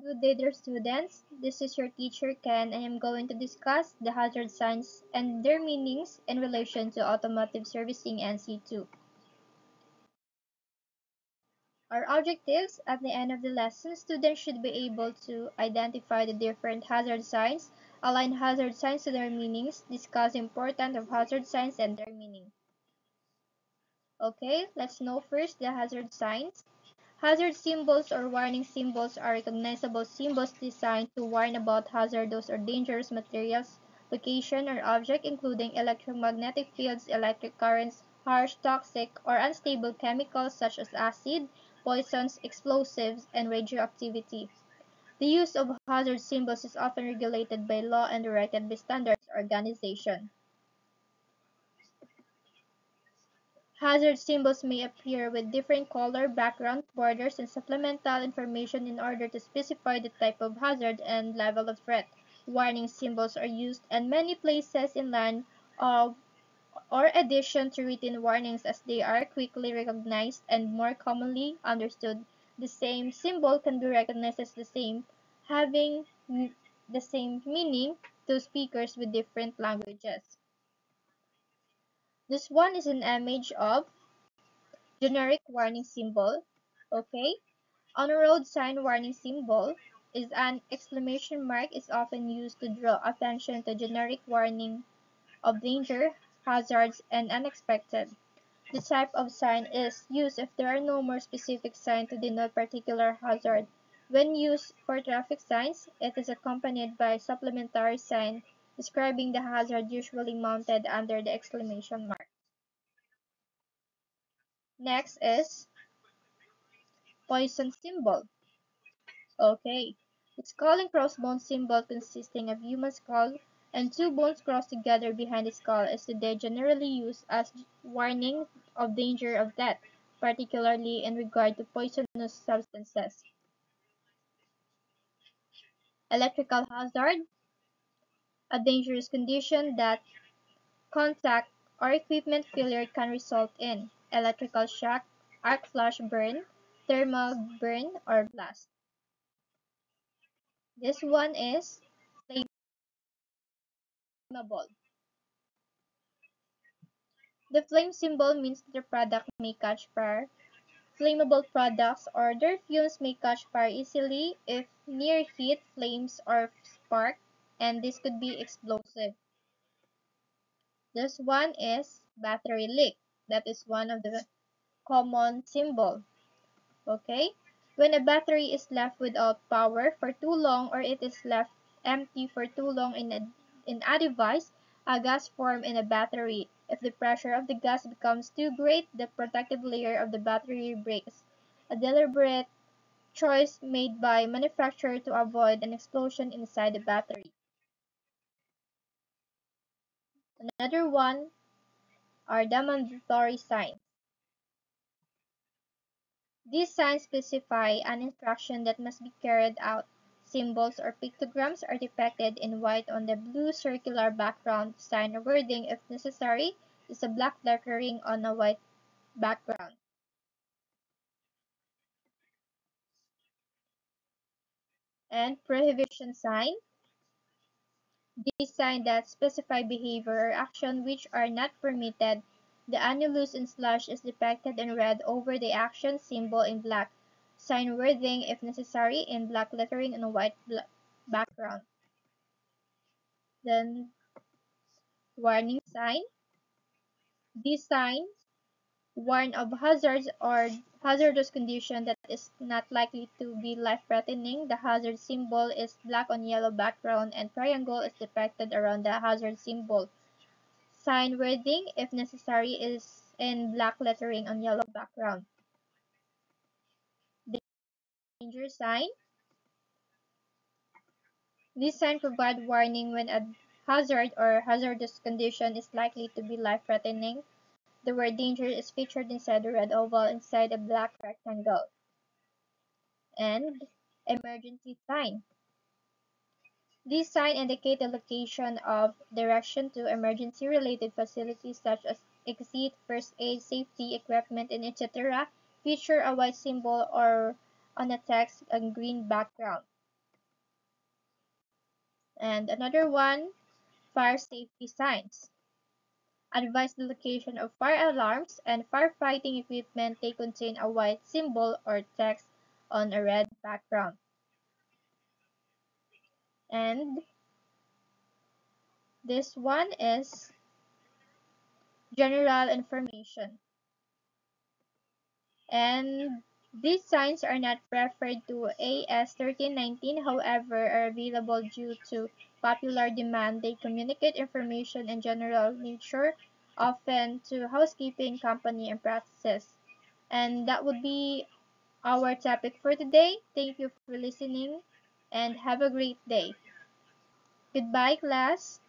Good day, dear students. This is your teacher Ken, and I'm going to discuss the hazard signs and their meanings in relation to automotive servicing and C2. Our objectives at the end of the lesson, students should be able to identify the different hazard signs, align hazard signs to their meanings, discuss the importance of hazard signs and their meaning. Okay, let's know first the hazard signs. Hazard symbols or warning symbols are recognizable symbols designed to warn about hazardous or dangerous materials, location, or object, including electromagnetic fields, electric currents, harsh, toxic, or unstable chemicals such as acid, poisons, explosives, and radioactivity. The use of hazard symbols is often regulated by law and directed by standards organizations. Hazard symbols may appear with different color, background, borders, and supplemental information in order to specify the type of hazard and level of threat. Warning symbols are used in many places in line of or addition to written warnings as they are quickly recognized and more commonly understood. The same symbol can be recognized as the same, having the same meaning to speakers with different languages. This one is an image of generic warning symbol. Okay, on a road sign, warning symbol is an exclamation mark is often used to draw attention to generic warning of danger, hazards, and unexpected. This type of sign is used if there are no more specific sign to denote particular hazard. When used for traffic signs, it is accompanied by supplementary sign describing the hazard usually mounted under the exclamation mark. Next is poison symbol. Okay. The skull and crossbones symbol consisting of human skull and two bones crossed together behind the skull is today generally used as warning of danger of death, particularly in regard to poisonous substances. Electrical hazard, a dangerous condition that contact or equipment failure can result in electrical shock, arc flash burn, thermal burn, or blast. This one is flammable. The flame symbol means that the product may catch fire. Flammable products or their fumes may catch fire easily if near heat, flames, or spark, and this could be explosive. This one is battery leak. That is one of the common symbol. Okay? When a battery is left without power for too long or it is left empty for too long in a device, a gas forms in a battery. If the pressure of the gas becomes too great, the protective layer of the battery breaks. A deliberate choice made by manufacturer to avoid an explosion inside the battery. Another one are the mandatory signs. These signs specify an instruction that must be carried out. Symbols or pictograms are depicted in white on the blue circular background. Sign or wording, if necessary, is a black lettering on a white background. And prohibition sign. These signs that specify behavior or action which are not permitted. The annulus and slash is depicted in red over the action symbol in black. Sign wording, if necessary, in black lettering on a white background. Then warning sign. These signs warn of hazards or hazardous condition that is not likely to be life-threatening. The hazard symbol is black on yellow background and triangle is depicted around the hazard symbol. Sign wording, if necessary, is in black lettering on yellow background. Danger sign. These signs provide warning when a hazard or hazardous condition is likely to be life-threatening. The word danger is featured inside the red oval inside a black rectangle. And emergency sign. These signs indicate the location of direction to emergency-related facilities such as exit, first aid, safety equipment, and etc. Feature a white symbol or on a text and green background. And another one, fire safety signs. Advise the location of fire alarms and firefighting equipment. They contain a white symbol or text on a red background. And this one is general information. And these signs are not referred to AS1319, however, are available due to popular demand. They communicate information in general nature, often to housekeeping company and practices. And that would be our topic for today. Thank you for listening and have a great day. Goodbye, class.